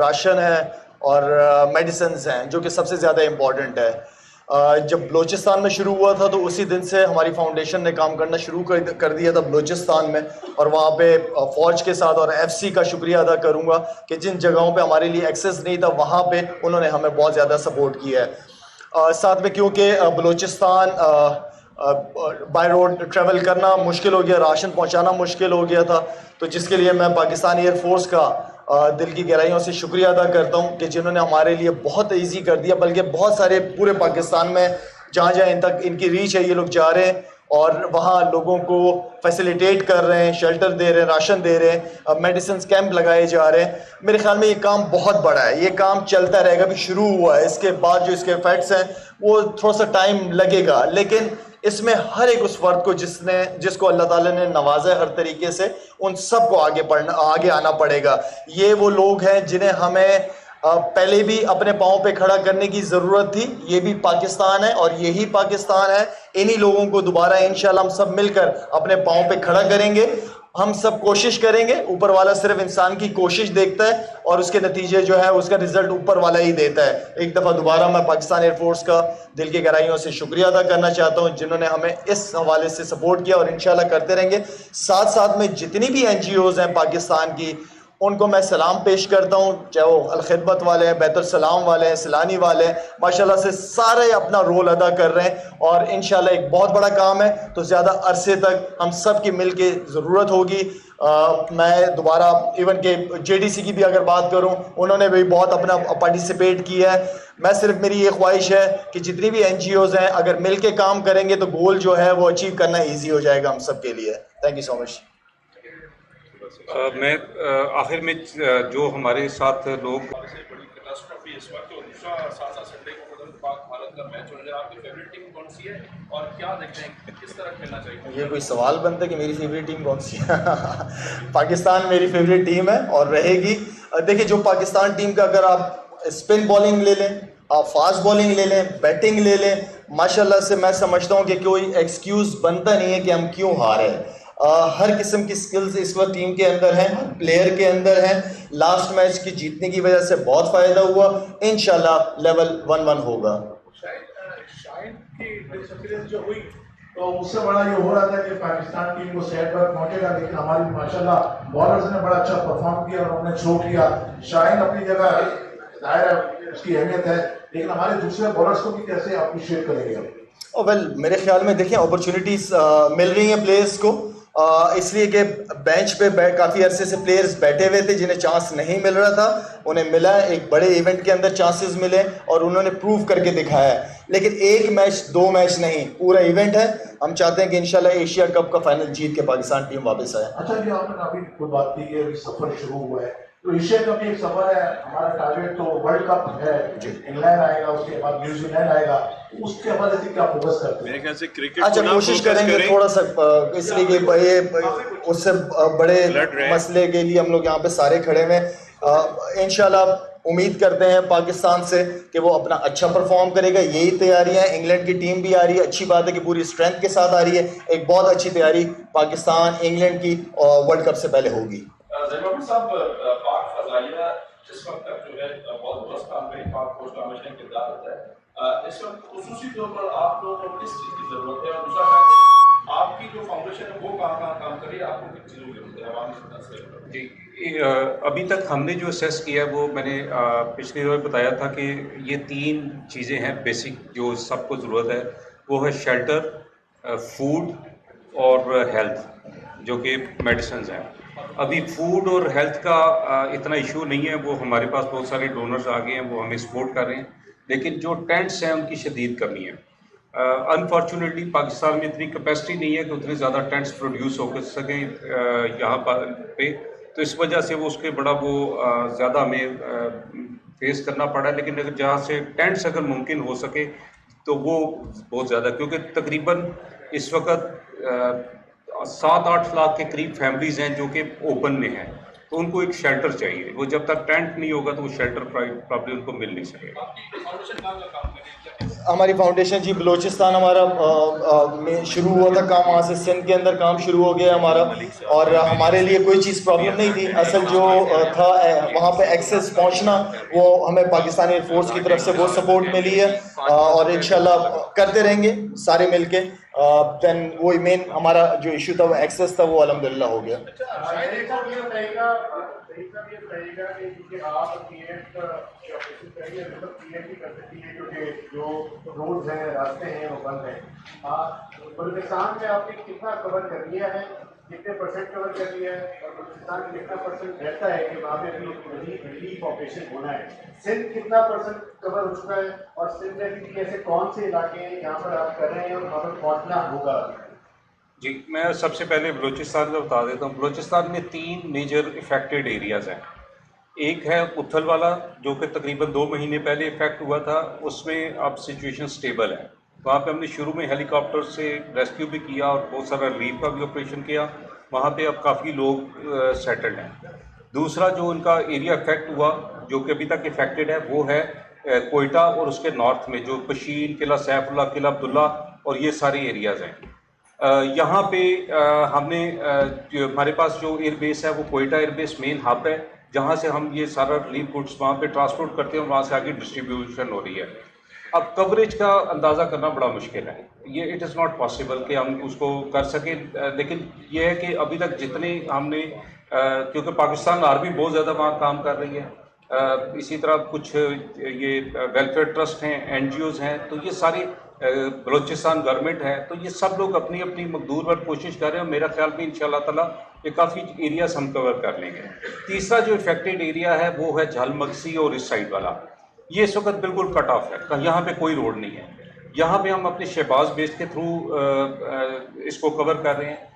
Ration है और medicine हैं जो कि सबसे ज़्यादा इम्पॉर्टेंट है। जब बलूचिस्तान में शुरू हुआ था तो उसी दिन से हमारी फाउंडेशन ने काम करना शुरू कर दिया था बलूचिस्तान में, और वहाँ पे फ़ौज के साथ और एफसी का शुक्रिया अदा करूँगा कि जिन जगहों पे हमारे लिए एक्सेस नहीं था वहाँ पे उन्होंने हमें बहुत ज़्यादा सपोर्ट किया है। साथ में क्योंकि बलूचिस्तान बाय रोड ट्रैवल करना मुश्किल हो गया, राशन पहुँचाना मुश्किल हो गया था, तो जिसके लिए मैं पाकिस्तान एयरफोर्स का दिल की गहराइयों से शुक्रिया अदा करता हूँ कि जिन्होंने हमारे लिए बहुत ईजी कर दिया। बल्कि बहुत सारे पूरे पाकिस्तान में जहाँ जहाँ इन तक इनकी रीच है ये लोग जा रहे हैं और वहाँ लोगों को फैसिलिटेट कर रहे हैं, शेल्टर दे रहे हैं, राशन दे रहे हैं, मेडिसिन कैंप लगाए जा रहे हैं। मेरे ख्याल में ये काम बहुत बड़ा है, ये काम चलता रहेगा। अभी शुरू हुआ है, इसके बाद जो इसके इफेक्ट्स हैं वो थोड़ा सा टाइम लगेगा, लेकिन इसमें हर एक उस फर्द को जिसको अल्लाह ताला ने नवाजा है हर तरीके से, उन सब को आगे आना पड़ेगा। ये वो लोग हैं जिन्हें हमें पहले भी अपने पाँव पे खड़ा करने की ज़रूरत थी। ये भी पाकिस्तान है और यही पाकिस्तान है। इन्हीं लोगों को दोबारा इंशाल्लाह हम सब मिलकर अपने पाँव पे खड़ा करेंगे। हम सब कोशिश करेंगे, ऊपर वाला सिर्फ इंसान की कोशिश देखता है और उसके नतीजे जो है उसका रिजल्ट ऊपर वाला ही देता है। एक दफ़ा दोबारा मैं पाकिस्तान एयरफोर्स का दिल की गहराइयों से शुक्रिया अदा करना चाहता हूं जिन्होंने हमें इस हवाले से सपोर्ट किया और इंशाल्लाह करते रहेंगे। साथ साथ में जितनी भी NGOs हैं पाकिस्तान की, उनको मैं सलाम पेश करता हूँ, चाहे वो अल-खिदमत वाले हैं, बैतुल सलाम वाले हैं, सिलानी वाले हैं, माशाल्लाह से सारे अपना रोल अदा कर रहे हैं और इंशाल्लाह एक बहुत बड़ा काम है तो ज़्यादा अरसे तक हम सब की मिल के ज़रूरत होगी। मैं दोबारा इवन के JDC की भी अगर बात करूं, उन्होंने भी बहुत अपना पार्टिसिपेट किया है। मैं सिर्फ मेरी ये ख्वाहिश है कि जितनी भी NGOs हैं अगर मिल के काम करेंगे तो गोल जो है वो अचीव करना ईजी हो जाएगा हम सब के लिए। Thank you so much. मैं आखिर में जो हमारे साथ लोग बड़ी कैटास्ट्रॉफी इस वक्त, और दूसरा साथ संडे को पाक भारत का मैच होने जा रहा है। आपकी फेवरेट टीम कौन सी है और क्या देखते हैं किस तरह खेलना चाहिए? ये कोई सवाल बनता है कि मेरी फेवरेट टीम कौन सी है? पाकिस्तान मेरी फेवरेट टीम है और रहेगी। देखिए, जो पाकिस्तान टीम का अगर आप स्पिन बॉलिंग ले लें, आप फास्ट बॉलिंग ले लें, बैटिंग ले लें, माशाल्लाह से मैं समझता हूँ कि कोई एक्सक्यूज़ बनता नहीं है कि हम क्यों हारे। हर किस्म की स्किल्स इस वक्त टीम के अंदर हैं, प्लेयर के अंदर हैं। लास्ट मैच की जीतने की वजह से बहुत फ़ायदा हुआ। इंशाल्लाह लेवल 1-1 होगा। शाहिद की डिसअपीयरेंस जो हुई तो उससे बड़ा ये हो रहा था कि पाकिस्तान टीम को सेट पर पहुंचेगा, लेकिन हमारी माशाल्लाह बॉलर्स ने बड़ा अच्छा परफॉर्म किया और उन्होंने शो किया। शाहिद अपनी जगह जाहिर है उसकी अहमियत है, लेकिन हमारे दूसरे बॉलर्स को भी कैसे अप्रिशिएट करेंगे? वेल, मेरे ख्याल में देखिए अपॉर्चुनिटीज़ मिल रही हैं प्लेयर्स को, इसलिए कि बेंच पे काफ़ी अरसे से प्लेयर्स बैठे हुए थे जिन्हें चांस नहीं मिल रहा था, उन्हें मिला। एक बड़े इवेंट के अंदर चांसेस मिले और उन्होंने प्रूव करके दिखाया है। लेकिन एक मैच, 2 मैच नहीं, पूरा इवेंट है। हम चाहते हैं कि इंशाल्लाह एशिया कप का फाइनल जीत के पाकिस्तान टीम वापस आए। अच्छा जी, आपने अभी कोई बात की कि अभी सफर शुरू हुआ है, तो एशिया कप एक सफर है। हमारा टारगेट तो वर्ल्ड कप है, इंग्लैंड आएगा, उसके बाद न्यूजीलैंड आएगा, उसके हवाले से क्या फोकस करते हैं? मेरे ख्याल से क्रिकेट अच्छा, कोशिश करेंगे थोड़ा सा, इसलिए कि ये उससे बड़े मसले के लिए हम लोग यहाँ पे सारे खड़े हुए हैं। इंशाल्लाह उम्मीद करते हैं पाकिस्तान से कि वो अपना अच्छा परफॉर्म करेगा। यही तैयारियां, इंग्लैंड की टीम भी आ रही है, अच्छी बात है कि पूरी स्ट्रेंथ के साथ आ रही है। एक बहुत अच्छी तैयारी पाकिस्तान इंग्लैंड की वर्ल्ड कप से पहले होगी। साहब, पाक फजाइया इस वक्त तक जो है बहुत दुरुस्त काम करें, पाक फौज का हमेशा किरदार होता है। इस वक्त खुसूसी तौर पर आप लोगों को किस चीज़ की ज़रूरत है, और दूसरा शायद आपकी जो फाउंडेशन है वो कहाँ काम करे, आपको किस चीज़ों की ज़रूरत है अवामी सतह से? जी, अभी तक हमने जो असेस किया वो मैंने पिछली बार बताया था कि ये 3 चीज़ें हैं बेसिक जो सबको ज़रूरत है। वो है शेल्टर, फूड और हेल्थ, जो कि मेडिसिन हैं। अभी फूड और हेल्थ का इतना इशू नहीं है, वो हमारे पास बहुत सारे डोनर्स आ गए हैं, वो हमें सपोर्ट कर रहे हैं। लेकिन जो टेंट्स हैं उनकी शदीद कमी है। अनफॉर्चुनेटली पाकिस्तान में इतनी कैपेसिटी नहीं है कि उतने ज़्यादा टेंट्स प्रोड्यूस हो सकें यहाँ पे, तो इस वजह से वो उसके बड़ा वो ज़्यादा हमें फेस करना पड़ा। लेकिन अगर जहाँ से टेंट्स अगर मुमकिन हो सके तो वो बहुत ज़्यादा, क्योंकि तकरीबन इस वक्त 7-8 लाख के करीब फैमिलीज़ हैं जो कि ओपन में हैं, तो उनको एक शेल्टर चाहिए। वो जब तक टेंट नहीं होगा तो वो शेल्टर प्रॉब्लम उनको मिल नहीं सकेगा। आपकी फाउंडेशन कहाँ का काम करेगी? हमारी फाउंडेशन जी बलूचिस्तान हमारा में शुरू हुआ था काम, वहाँ से सिंध के अंदर काम शुरू हो गया हमारा, और हमारे लिए कोई चीज़ प्रॉब्लम नहीं थी। असल जो था वहाँ पे एक्सेस पहुँचना, वो हमें पाकिस्तानी एयरफोर्स की तरफ से वो सपोर्ट मिली है, और इंशाल्लाह करते रहेंगे सारे मिलके। देन वो मेन हमारा जो इशू था वो एक्सेस था, वो अल्हम्दुलिल्लाह हो गया। तरीका भी रहेगा कि क्योंकि आप पीएफ ऑपरेशन करिए, मतलब पीएफ भी कर सकती है क्योंकि जो रोड्स हैं, रास्ते हैं, वो बंद हैं। बलूचिस्तान में आपने कितना कवर कर लिया है, कितने परसेंट कवर कर लिया है, और बलूचिस्तान में कितना परसेंट रहता है कि वहाँ पे अभी रिलीफ ऑपरेशन होना है? सिंध कितना परसेंट कवर हो चुका है, और सिंध में भी ऐसे कौन से इलाके हैं जहाँ पर आप कर रहे हैं और वहाँ पर पहुँचना होगा? जी, मैं सबसे पहले बलूचिस्तान का बता देता हूँ। बलूचिस्तान में 3 मेजर इफेक्टेड एरियाज़ हैं। एक है उथल वाला, जो कि तकरीबन 2 महीने पहले इफेक्ट हुआ था, उसमें अब सिचुएशन स्टेबल है। वहाँ पे हमने शुरू में हेलीकॉप्टर से रेस्क्यू भी किया और बहुत सारा रिलीफ का भी ऑपरेशन किया। वहाँ पे अब काफ़ी लोग सेटल्ड हैं। दूसरा जो उनका एरिया इफेक्ट हुआ, जो कि अभी तक इफेक्टेड है, वो है कोयटा और उसके नॉर्थ में जो पशीन, किला सैफुल्ला, किला अब्दुल्ला और ये सारे एरियाज़ हैं। यहाँ पे हमने जो हमारे पास जो एयरबेस है वो कोयटा एयरबेस मेन हब है, जहाँ से हम ये सारा रिलीफ गुड्स वहाँ पे ट्रांसपोर्ट करते हैं, वहाँ से आगे डिस्ट्रीब्यूशन हो रही है। अब कवरेज का अंदाज़ा करना बड़ा मुश्किल है, ये इट इज़ नॉट पॉसिबल कि हम उसको कर सकें, लेकिन ये है कि अभी तक जितने हमने क्योंकि पाकिस्तान आर्मी बहुत ज़्यादा वहाँ काम कर रही है, इसी तरह कुछ ये वेलफेयर ट्रस्ट हैं, NGOs हैं, तो ये सारी बलूचिस्तान गवर्नमेंट है, तो ये सब लोग अपनी अपनी मकदूर पर कोशिश कर रहे हैं। मेरा ख्याल में इंशाल्लाह ताला ये काफ़ी एरियाज हम कवर कर लेंगे। तीसरा जो इफेक्टेड एरिया है वो है झलमगसी और इस साइड वाला, ये इस वक्त बिल्कुल कट ऑफ है, यहाँ पे कोई रोड नहीं है। यहाँ पे हम अपने शहबाज बेस के थ्रू इसको कवर कर रहे हैं।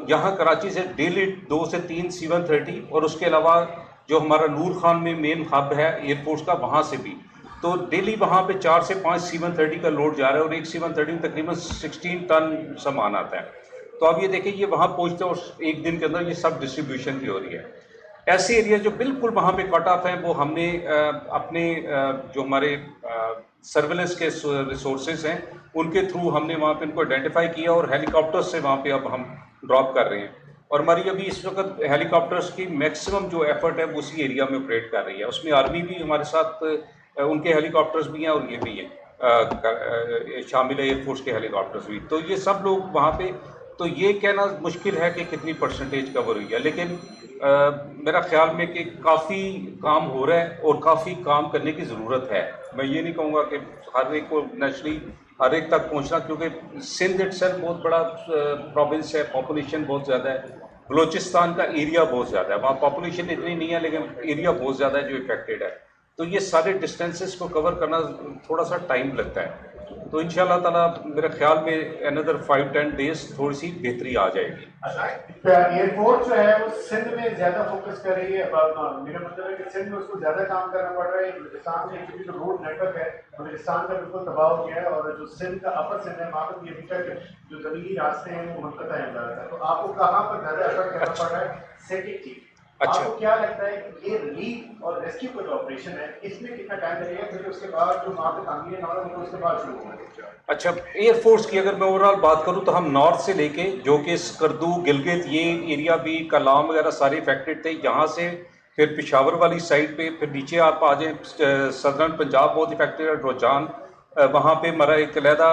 यहाँ कराची से डेली 2 से 3 C-130 और उसके अलावा जो हमारा नूर खान में मेन हब है एयरफोर्स का, वहाँ से भी तो डेली वहाँ पे 4 से 5 C-130 का लोड जा रहा है, और एक C-130 में तकरीबन 16 टन सामान आता है। तो आप ये देखें, ये वहाँ पहुँचते हैं और एक दिन के अंदर ये सब डिस्ट्रीब्यूशन की हो रही है। ऐसे एरिया जो बिल्कुल वहाँ पे कट ऑफ हैं, वो हमने अपने जो हमारे सर्वेलेंस के रिसोर्सेज हैं उनके थ्रू हमने वहाँ पे उनको आइडेंटिफाई किया और हेलीकॉप्टर से वहाँ पे अब हम ड्रॉप कर रहे हैं। और हमारी अभी इस वक्त हेलीकॉप्टर्स की मैक्सिमम जो एफर्ट है वो उसी एरिया में ऑपरेट कर रही है। उसमें आर्मी भी हमारे साथ, उनके हेलीकॉप्टर्स भी हैं और ये भी हैं, शामिल है एयरफोर्स के हेलीकॉप्टर्स भी। तो ये सब लोग वहाँ पे, तो ये कहना मुश्किल है कि कितनी परसेंटेज कवर हुई है, लेकिन मेरा ख्याल में कि काफ़ी काम हो रहा है और काफ़ी काम करने की ज़रूरत है। मैं ये नहीं कहूँगा कि हर एक को नेचुरली हर एक तक पहुँचना, क्योंकि सिंध इटसेल्फ बहुत बड़ा प्रोविंस है, पॉपुलेशन बहुत ज़्यादा है। बलूचिस्तान का एरिया बहुत ज़्यादा है, वहाँ पॉपुलेशन इतनी नहीं है लेकिन एरिया बहुत ज़्यादा है जो इफेक्टेड है। तो ये सारे डिस्टेंसेस को कवर करना थोड़ा सा टाइम लगता है। तो इंशाल्लाह ताला मेरे ख्याल में अनदर 5-10 डेज थोड़ी सी बेहतरी आ जाएगी। एयरफोर्स जो है वो सिंध में ज्यादा फोकस कर रही है। मेरा मतलब है कि सिंध में उसको ज्यादा काम करना पड़ रहा है। बलूचिस्तान में क्योंकि जो रोड नेटवर्क है बलूचिस्तान का बिल्कुल तबाह हो गया है, और जो सिंध का अपर सिंध है वहाँ पर भी अभी तक जो जमीनी रास्ते हैं वो मुनक़ता है। तो आपको कहाँ पर ज्यादा एफर्ट करना पड़ रहा है? सेकेंड चीज, अच्छा, आपको क्या लगता है कि ये रिलीफ और रेस्क्यू का जो ऑपरेशन है इसमें कितना टाइम लगेगा, फिर उसके बाद जो वहाँ पे तामीर ना हो उसके बाद शुरू होगा? अच्छा, एयरफोर्स की अगर मैं ओवरऑल बात करूं तो हम नॉर्थ से लेके जो कि स्कर्दू, गिलगित, ये एरिया भी, कलाम वगैरह सारे इफेक्टेड थे। यहाँ से फिर पिशावर वाली साइड पे, फिर नीचे आप आ जाएँ सदर्न पंजाब बहुत इफेक्टेड है, रोजान वहाँ पे हमारा एक अलहदा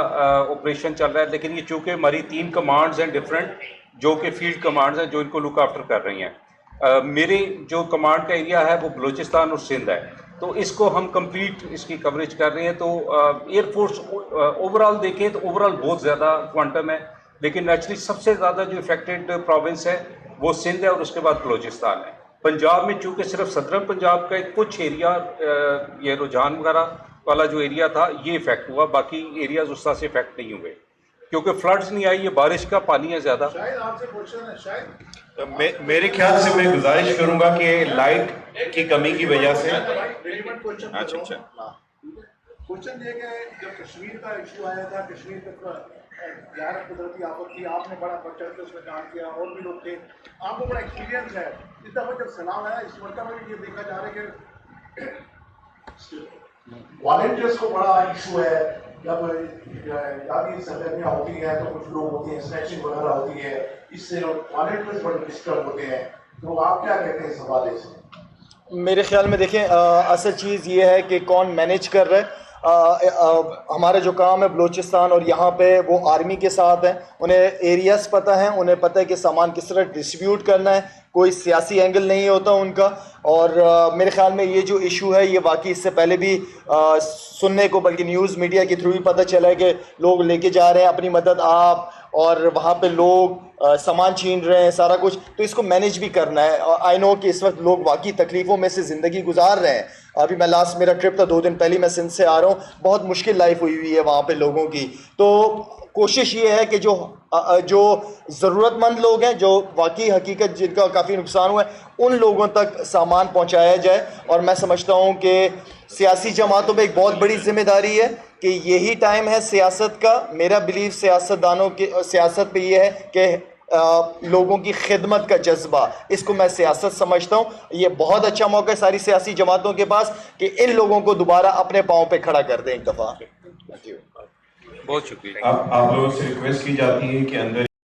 ऑपरेशन चल रहा है। लेकिन ये चूँकि हमारी 3 कमांड्स हैं डिफरेंट, जो कि फील्ड कमांड्स हैं जो इनको लुक आफ्टर कर रही हैं। मेरे जो कमांड का एरिया है वो बलूचिस्तान और सिंध है, तो इसको हम कंप्लीट इसकी कवरेज कर रहे हैं। तो एयरफोर्स ओवरऑल देखें तो ओवरऑल बहुत ज़्यादा क्वांटम है, लेकिन एक्चुअली सबसे ज़्यादा जो इफेक्टेड प्रोविंस है वो सिंध है और उसके बाद बलूचिस्तान है। पंजाब में चूँकि सिर्फ सदरन पंजाब का एक कुछ एरिया, ये रुझान वगैरह वाला जो एरिया था ये इफेक्ट हुआ, बाकी एरियाज उस तरह से इफेक्ट नहीं हुए क्योंकि फ्लड्स नहीं आई, ये बारिश का पानी है ज़्यादा। शायद आपसे क्वेश्चन है, शायद तो मेरे ख्याल से मैं गुजारिश करूंगा कि लाइट की कमी की वजह से क्वेश्चन ये कि जब कश्मीर का इशू आया था, कश्मीर तक गैर कुदरती आफत थी, आपने बड़ा बढ़ चढ़ के उसमें काम किया, और भी लोग थे, आपको बड़ा एक्सपीरियंस है। इस दफ़ा जब सलाम आया, इस मरतबा भी ये देखा जा रहा है कि वॉलंटियर्स को बड़ा इशू है। जब यादी सरगर्मियाँ होती हैं तो कुछ लोग होते हैं, स्नैचिंग वगैरह होती है, इससे वॉलंटियर्स बड़े डिस्टर्ब होते हैं। तो आप क्या कहते हैं इस हवाले से? मेरे ख्याल में देखें, असल चीज़ ये है कि कौन मैनेज कर रहा है। हमारा जो काम है बलूचिस्तान और यहाँ पे वो आर्मी के साथ हैं, उन्हें एरियाज़ पता है, उन्हें पता है कि सामान किस तरह डिस्ट्रीब्यूट करना है, कोई सियासी एंगल नहीं होता उनका। और मेरे ख्याल में ये जो इशू है ये वाकई इससे पहले भी सुनने को, बल्कि न्यूज़ मीडिया के थ्रू ही पता चला है कि लोग लेके जा रहे हैं अपनी मदद आप, और वहाँ पे लोग सामान छीन रहे हैं सारा कुछ। तो इसको मैनेज भी करना है। आई नो कि इस वक्त लोग वाकई तकलीफ़ों में से ज़िंदगी गुजार रहे हैं। अभी मैं लास्ट मेरा ट्रिप था 2 दिन पहले, मैं सिंध से आ रहा हूँ, बहुत मुश्किल लाइफ हुई है वहाँ पे लोगों की। तो कोशिश ये है कि जो ज़रूरतमंद लोग हैं, जो वाकई हकीकत जिनका काफ़ी नुकसान हुआ है, उन लोगों तक सामान पहुँचाया जाए। और मैं समझता हूँ कि सियासी जमातों पे एक बहुत बड़ी जिम्मेदारी है कि यही टाइम है सियासत का। मेरा बिलीव सियासतदानों की सियासत पे ये है कि लोगों की खिदमत का जज्बा, इसको मैं सियासत समझता हूँ। ये बहुत अच्छा मौका है सारी सियासी जमातों के पास कि इन लोगों को दोबारा अपने पाँव पे खड़ा कर दें एक दफ़ा। बहुत शुक्रिया। आप लोगों से रिक्वेस्ट की जाती है कि अंदर